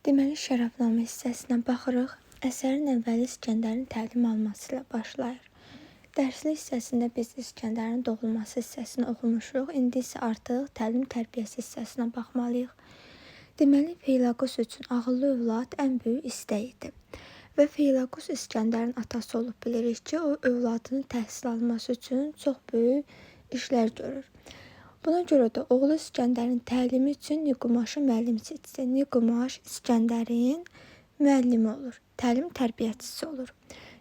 Deməli, şərəfnamə hissəsinə baxırıq. Əsərin əvvəli İskəndərin təlim alması ilə başlayır. Dərslik hissəsində biz İskəndərin doğulması hissəsini oxumuşuq. İndi isə artıq təlim tərbiyəsi hissəsinə baxmalıyıq. Deməli, Feilaqus üçün ağıllı övlad ən böyük istək idi. Və Feilaqus İskəndərin atası olub bilirik ki, o övladının təhsil alması üçün çox böyük işlər görür. Buna görə də oğlu İskəndərin təlimi üçün Niqumaşı müəllim seçdi. Niqumaş İskəndərin müəllimi olur, təlim tərbiyəçisi olur.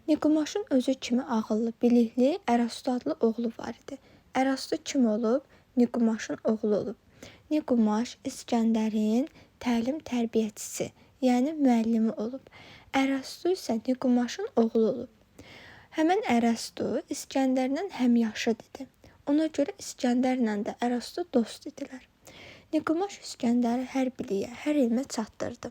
Niqumaşın özü kimi ağıllı, bilikli Ərastu adlı oğlu var idi. Ərastu kim olub? Niqumaşın oğlu olub. Niqumaş İskəndərin təlim tərbiyəçisi, yəni müəllimi olub. Ərastu isə Niqumaşın oğlu olub. Həmən Ərastu İskəndərlə həmyaşıd idi. Ona görə İskəndərlə də Ərastu dost idilər. Niqumaş İskəndəri hər biliyə, hər elmə çatdırdı.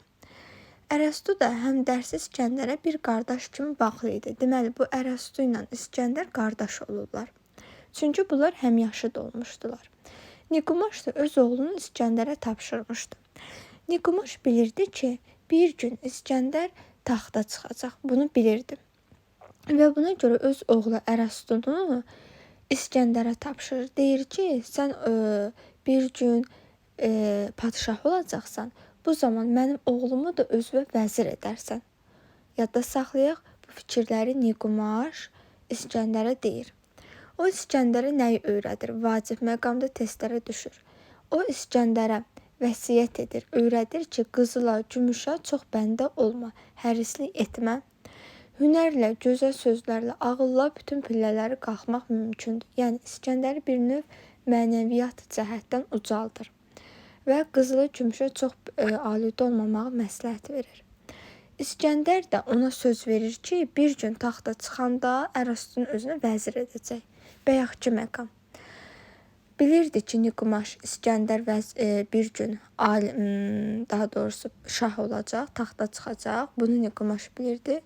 Ərastu da həm dərsi İskəndərə bir qardaş kimi bağlı idi. Deməli, bu Ərastu ilə İskəndər qardaş olurlar. Çünki bunlar həmyaşıd olmuşdular. Niqumaş da öz oğlunu İskəndərə tapşırmışdı. Niqumaş bilirdi ki, bir gün İskəndər taxta çıxacaq. Bunu bilirdi. Və buna görə öz oğlu Ərastunu İskəndərə tapşırır. Deyir ki, sən bir gün padişah olacaqsan, bu zaman mənim oğlumu da özünə vəzir edərsən. Yadda saxlayaq, bu fikirləri Niqumaş İskəndərə deyir. O İskəndərə nəyi öyrədir? Vacib məqamda testlərə düşür. O İskəndərə vəsiyyət edir, öyrədir ki, qızıla, gümüşə çox bəndə olma, hərislik etmə. Hünərlə, gözəl sözlərlə, ağılla bütün pillələri qalxmaq mümkündür. Yəni, İskəndəri bir növ mənəviyyat cəhətdən ucaldır və qızılı gümüşə çox aludə olmamağı məsləhət verir. İskəndər də ona söz verir ki, bir gün taxta çıxanda Ərastunun özünə vəzir edəcək. Bayaqki məqam. Bilirdi ki, Niqumaş İskəndər bir gün daha doğrusu şah olacaq, taxta çıxacaq. Bunu Niqumaş bilirdi.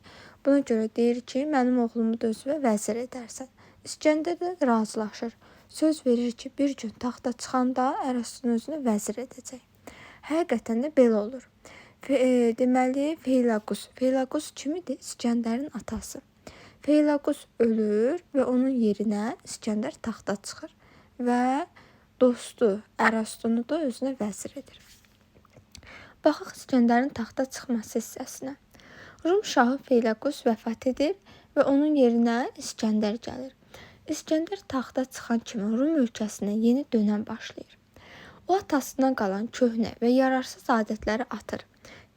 Buna görə deyir ki, mənim oğlumu da özünə vəzir edərsən. İskəndər də razılaşır. Söz verir ki, bir gün taxta çıxanda Ərastunun özünə vəzir edəcək. Həqiqətən də belə olur. Deməli, Feilaqus kim idi? İskəndərin atası. Feilaqus ölür və onun yerinə İskəndər taxta çıxır və dostu Ərastunu da özünə vəzir edir. Baxaq İskəndərin taxta çıxması hissəsinə. Rum şahı Feilaqus vəfat edir və onun yerinə İskəndər gəlir. İskəndər taxta çıxan kimi Rum ölkəsinə yeni dönəm başlayır. O atasından qalan köhnə və yararsız adətləri atır.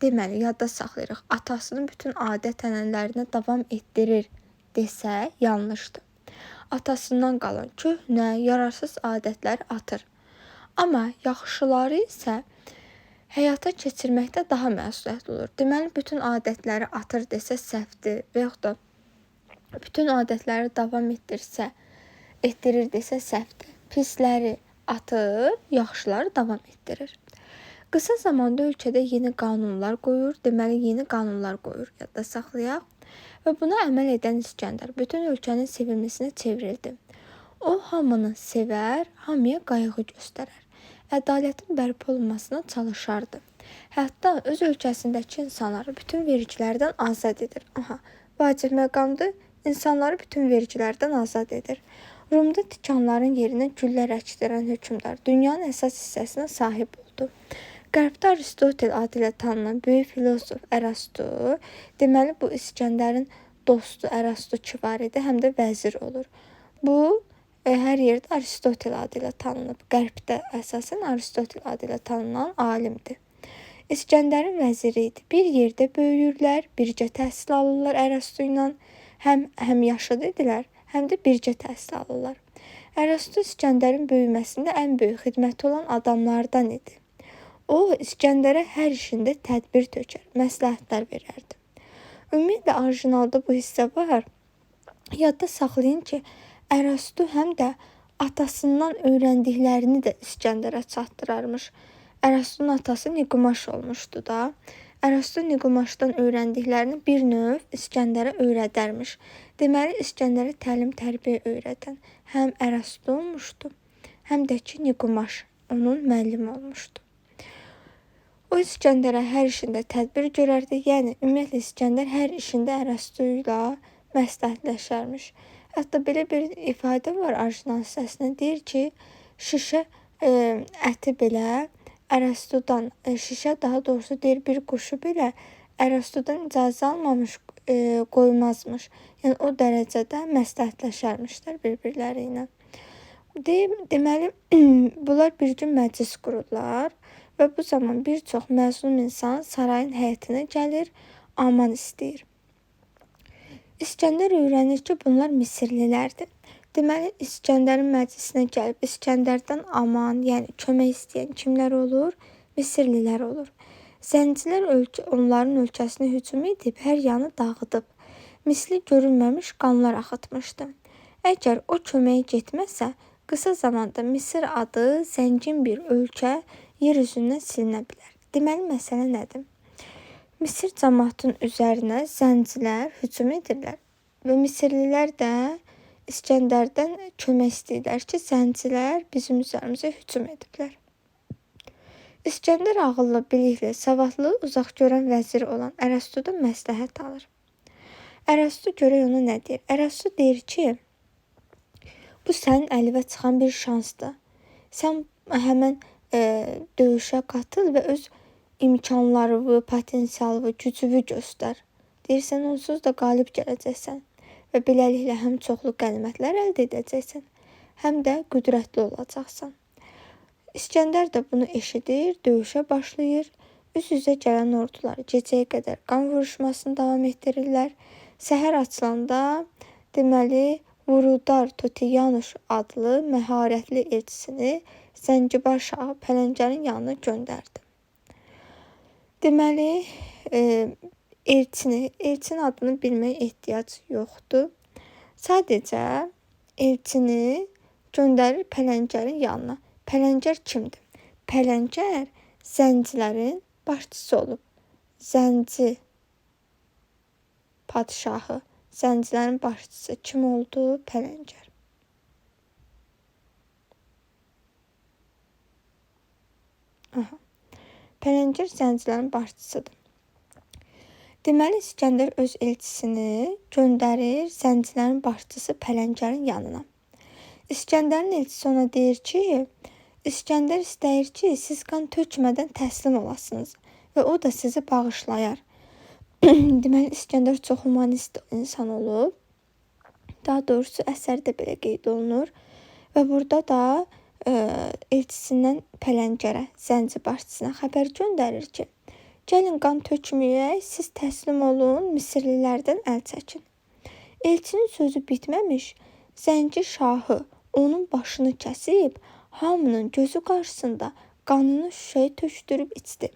Deməli, yadda saxlayırıq, atasının bütün adət-ənənələrinə davam etdirir desə yanlışdır. Atasından qalan köhnə, yararsız adətləri atır. Amma yaxşıları isə həyata keçirməkdə daha məsuliyyətli olur. Deməli, bütün adətləri atır desə səhvdir və yaxud da bütün adətləri davam etdirir desə səhvdir. Pisləri atır, yaxşıları davam etdirir. Qısa zamanda ölkədə yeni qanunlar qoyur, deməli yeni qanunlar qoyur, yadda saxlayaq. Və buna əməl edən İskəndər bütün ölkənin sevilməsinə çevrildi. O hamını sevər, hamıya qayğı göstərər. Ədalətin bərpa olunmasına çalışardı. Hətta öz ölkəsindəki insanları bütün vergilərdən azad edir. Vacib məqamdır, insanları bütün vergilərdən azad edir. Rumda tikanların yerinə güllər əkdirən hökmdar dünyanın əsas hissəsinə sahib oldu. Qərbdə Aristotel adı ilə tanınan böyük filosof Ərastu, deməli bu İskəndərin dostu Ərastu ki var idi, həm də vəzir olur. Bu hər yerdə Aristotel adı ilə tanınıb. Qərbdə əsasən Aristotel adı ilə tanınan alimdir. İskəndərin vəziri idi. Bir yerdə böyüyürlər, bircə təhsil alırlar Ərastu ilə. Həm yaşıd idilər, həm də bircə təhsil alırlar. Ərastu İskəndərin böyüməsində ən böyük xidməti olan adamlardan idi. O, İskəndərə hər işində tədbir tökər, məsləhətlər verərdi. Ümumiyyətlə, orijinalda bu hissə var. Yadda saxlayın ki, Ərastu həm də atasından öyrəndiklərini də İskəndərə çatdırarmış. Ərastunun atası Niqumaş olmuşdu da. Ərastu Niqumaşdan öyrəndiklərini bir növ İskəndərə öyrədərmiş. Deməli, İskəndərə təlim-tərbiyə öyrədən həm Ərastu olmuşdu, həm də ki Niqumaş onun müəllimi olmuşdu. O İskəndərə hər işində tədbir görərdi. Yəni ümumiyyətlə İskəndər hər işində Ərəstu ilə məsləhətləşərmiş. Hətta belə bir ifadə var orijinal hissəsində, deyir ki, şişə əti belə Ərəstudan, şişə daha doğrusu deyir bir quşu belə Ərəstudan icazə almamış qoymazmış. Yəni o dərəcədə məsləhətləşərmişlər bir-birləri ilə. Deməli, bunlar bir gün məclis qururlar və bu zaman bir çox məzlum insan sarayın həyətinə gəlir, aman istəyir. İskəndər öyrənir ki, bunlar Misirlilərdir. Deməli, İskəndərin məclisinə gəlib İskəndərdən aman, yəni kömək istəyən kimlər olur? Misirlilər olur. Zəncilər onların ölkəsinə hücum edib, hər yanı dağıdıb. Misli görünməmiş qanlar axıtmışdı. Əgər o köməyə getməsə, qısa zamanda Misir adı zəngin bir ölkə yer üzündən silinə bilər. Deməli, məsələ nədir? Misir cəmaatının üzərinə zəncilər hücum edirlər və Misirlilər də İskəndərdən kömək istəyirlər ki, zəncilər bizim üzərimizə hücum ediblər. İskəndər ağıllı, bilikli, savadlı, uzaq görən vəziri olan Ərəstudan məsləhət alır. Ərəstu görək ona nə deyir? Ərəstu deyir ki, bu sənin əlinə çıxan bir şansdır. Sən həmən döyüşə qatıl və öz imkanlarını, potensialını, gücünü göstər. Deyirsən, onsuz da qalib gələcəksən və beləliklə həm çoxlu qənimətlər əldə edəcəksən, həm də qüdrətli olacaqsan. İskəndər də bunu eşidir, döyüşə başlayır. Üz-üzə gələn ordular gecəyə qədər qan vuruşmasını davam etdirirlər. Səhər açılanda, deməli, Vurudar Totiyanuş adlı məharətli elçisini Zəngibar şahı Pələncərin yanına göndərdi. Deməli, elçinin adını bilməyə ehtiyac yoxdur. Sadəcə elçini göndərir Pələncərin yanına. Pələncər kimdir? Pələncər zəncilərin başçısı olub. Zənci padşahı, zəncilərin başçısı kim oldu? Pələncər. Pələncər zəncilərin başçısıdır. Deməli, İskəndər öz elçisini göndərir zəncilərin başçısı Pələncərin yanına. İskəndərin elçisi ona deyir ki, İskəndər istəyir ki, siz qan tökmədən təslim olasınız və o da sizi bağışlayar. Deməli, İskəndər çox humanist insan olub. Daha doğrusu əsərdə belə qeyd olunur və burada da elçisindən Pələncərə, zənci başçısına xəbər göndərir ki, gəlin qan tökməyək, siz təslim olun, Misirlilərdən əl çəkin. Elçinin sözü bitməmiş, zənci şahı onun başını kəsib, hamının gözü qarşısında qanını şüşəyə tökdürüb içdi.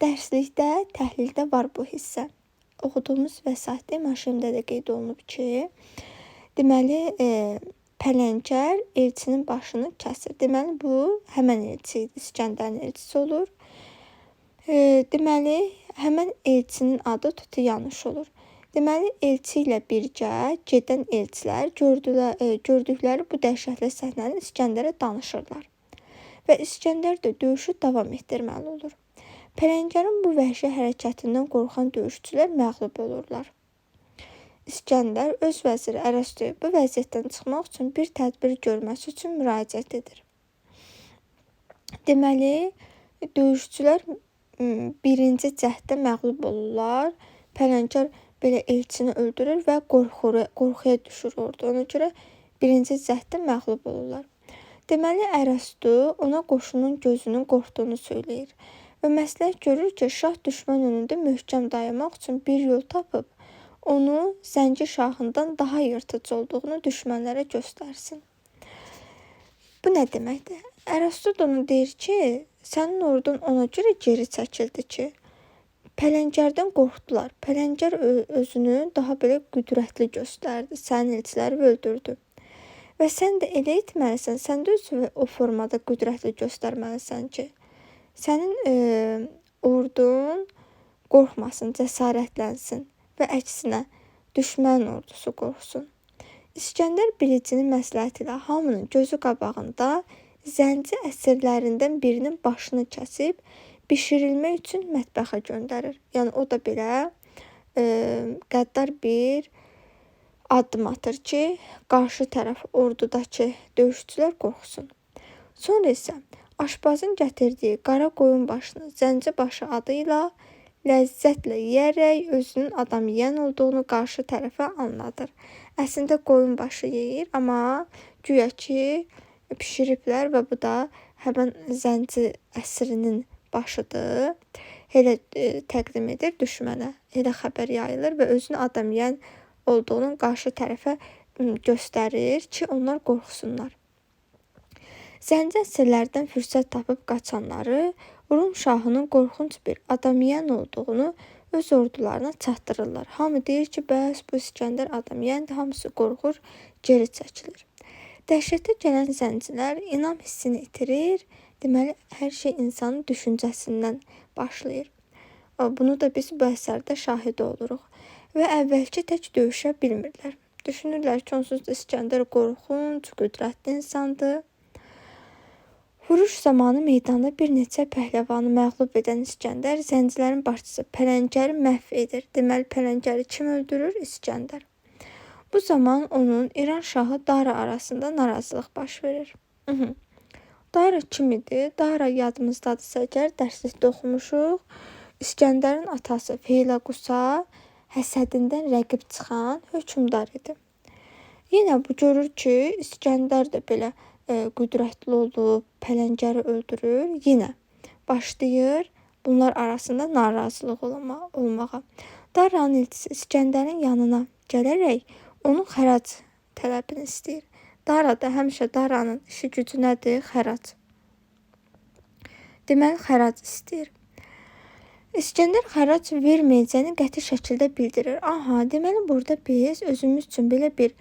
Dərslikdə, təhlildə var bu hissə. Oxuduğumuz vəsaitdə maşində də qeyd olunub ki, deməli, Pələncər elçinin başını kəsir. Deməli, bu həmən elçi idi, İskəndərin elçisi olur. Deməli, həmən elçinin adı Totiyanuş olur. Deməli, elçi ilə birgə gedən elçilər gördükləri bu dəhşətli səhnəni İskəndərə danışırlar. Və İskəndər də döyüşü davam etdirməli olur. Pələncərin bu vəhşi hərəkətindən qorxan döyüşçülər məğlub olurlar. İskəndər öz vəziri Ərəstuya bu vəziyyətdən çıxmaq üçün bir tədbir görməsi üçün müraciət edir. Deməli, döyüşçülər birinci cəhddə məğlub olurlar. Pələncər belə elçini öldürür və qorxuya düşür orada. Ona görə birinci cəhddə məğlub olurlar. Deməli, Ərəstu ona qoşunun gözünün qorxduğunu söyləyir və məsləhət görür ki, şah düşmən önündə möhkəm dayanmaq üçün bir yol tapıb, onu Zəngi şahından daha yırtıcı olduğunu düşmənlərə göstərsin. Bu nə deməkdir? Ərəstu da ona deyir ki, sənin ordun ona görə geri çəkildi ki, Pələncərdən qorxdular. Pələncər özünü daha belə qüdrətli göstərdi, sənin elçiləri öldürdü. Və sən də elə etməlisən, sən də özünü o formada qüdrətli göstərməlisən ki, sənin ordun qorxmasın, cəsarətlənsin və əksinə düşmən ordusu qorxsun. İskəndər bilicinin məsləhəti ilə hamının gözü qabağında zənci əsirlərindən birinin başını kəsib, bişirilmək üçün mətbəxə göndərir. Yəni o da belə qəddar bir addım atır ki, qarşı tərəf ordudakı döyüşçülər qorxsun. Sonra isə aşpazın gətirdiyi qara qoyun başını zənci başı adı ilə ləzzətlə yeyərək özünün adam yeyən olduğunu qarşı tərəfə anladır. Əslində qoyun başı yeyir, amma güya ki bişiriblər və bu da həmən zənci əsirinin başıdır. Elə təqdim edir düşmənə. Elə xəbər yayılır və özünü adam yeyən olduğunu qarşı tərəfə göstərir ki, onlar qorxsunlar. Zənci əsirlərdən fürsət tapıb qaçanları Rum şahının qorxunc bir adam yeyən olduğunu öz ordularına çatdırırlar. Hamı deyir ki, bəs bu İskəndər adam yeyəndir, hamısı qorxur, geri çəkilir. Dəhşətə gələn zəncilər inam hissini itirir. Deməli, hər şey insanın düşüncəsindən başlayır. Bunu da biz bu əsərdə şahid oluruq. Və əvvəlki tək döyüşə bilmirlər. Düşünürlər ki, onsuz da İskəndər qorxunc, qüdrətli insandır. Vuruş zamanı meydanda bir neçə pəhləvanı məğlub edən İskəndər zəncilərin başçısı Pələngəri məhv edir. Deməli, Pələngəri kim öldürür? İskəndər. Bu zaman onun İran şahı Dara arasında narazılıq baş verir. Dara kim idi? Dara yadımızdadırsa əgər dərslikdə oxumuşuq. İskəndərin atası Feylaqusa həsədindən rəqib çıxan hökmdar idi. Yenə bu görür ki, İskəndər də belə qüdrətli olub, Pələngəri öldürür. Yenə başlayır bunlar arasında narazılıq olmağa. Daranın elçisi İskəndərin yanına gələrək onun xərac tələbini istəyir. Dara da həmişə Daranın işi gücü nədir? Xərac. Deməli, xərac istəyir. İskəndər xərac verməyəcəyini qəti şəkildə bildirir. Aha, deməli burada biz özümüz üçün belə bir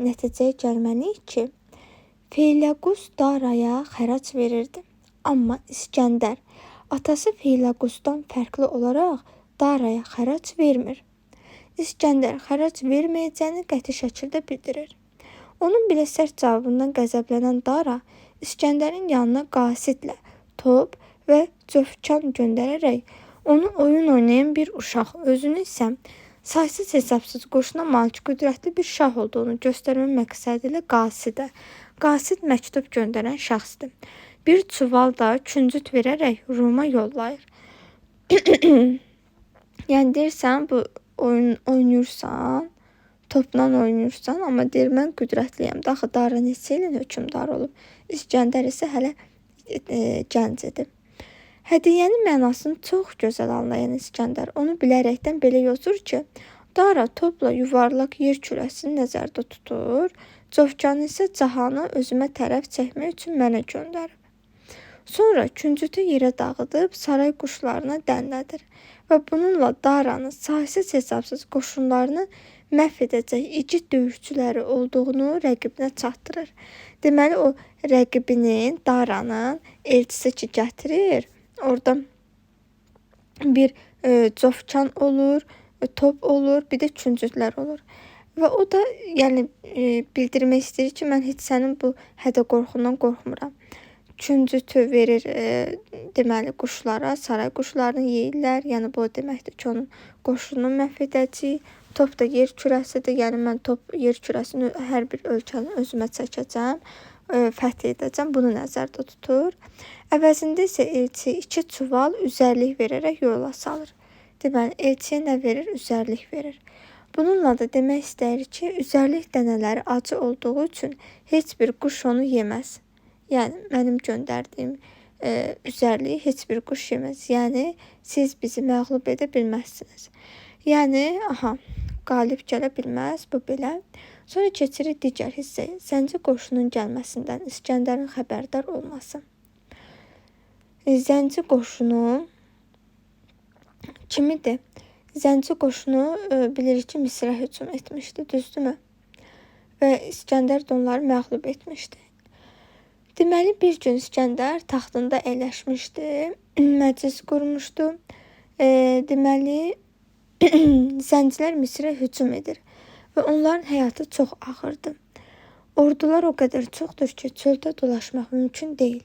nəticəyə gəlməliyik ki, Feylaqus Daraya xərac verirdi. Amma İskəndər atası Feylaqusdan fərqli olaraq Daraya xərac vermir. İskəndər xərac verməyəcəyini qəti şəkildə bildirir. Onun belə sərt cavabından qəzəblənən Dara İskəndərin yanına qasidlə top və cövkan göndərərək onu oyun oynayan bir uşaq, özünü isə saysız hesabsız qoşuna malik qüdrətli bir şah olduğunu göstərmə məqsədi ilə qasid məktub göndərən şəxsdir. Bir çuval da küncüt verərək Roma yollayır. Yəni deyirsən, bu oyun oynayırsan, topla oynayırsan, amma deyir, mən qüdrətliyəm. Daxı Dara neçə ilin hökmdar olub. İskəndər isə hələ gənc idi. Hədiyyənin mənasını çox gözəl anlayan İskəndər onu bilərəkdən belə yozur ki, Dara topla yuvarlaq yer kürəsini nəzərdə tutur, Covkanı isə cahanı özümə tərəf çəkmək üçün mənə göndərib. Sonra küncütü yerə dağıdıb saray quşlarına dənlədir və bununla Daranın saysız hesabsız qoşunlarını məhv edəcək igid döyüşçüləri olduğunu rəqibinə çatdırır. Deməli, o rəqibinin Daranın elçisi ki gətirir, orada bir covkan olur, top olur, bir də küncütlər olur. Və o da yəni bildirmək istəyir ki, mən heç sənin bu hədə qorxundan qorxmuram. Küncütü verir deməli quşlara, saray quşlarını yeyirlər. Yəni bu o deməkdir ki, onun qoşununu məhv edəcək. Top da yer kürəsidir. Yəni mən yer kürəsini hər bir ölkəni özümə çəkəcəm, fəth edəcəm. Bunu nəzərdə tutur. Əvəzində isə elçi 2 çuval üzərlik verərək yola salır. Deməli, elçiyə nə verir? Üzərlik verir. Bununla da demək istəyir ki, üzərlik dənələri acı olduğu üçün heç bir quş onu yeməz. Yəni, mənim göndərdiyim üzərliyi heç bir quş yeməz. Yəni, siz bizi məğlub edə bilməzsiniz. Yəni, qalib gələ bilməz, bu belə. Sonra keçirik digər hissəyə. Zənci qoşunun gəlməsindən İskəndərin xəbərdar olması. Zənci qoşunu kimidir? Zənci qoşunu bilirik ki, Misrə hücum etmişdi, düzdürmü? Və İskəndər də onları məğlub etmişdi. Deməli, bir gün İskəndər taxtında əyləşmişdi, məclis qurmuşdu. Deməli, zəncilər Misrə hücum edir və onların həyatı çox ağırdır. Ordular o qədər çoxdur ki, çöldə dolaşmaq mümkün deyil.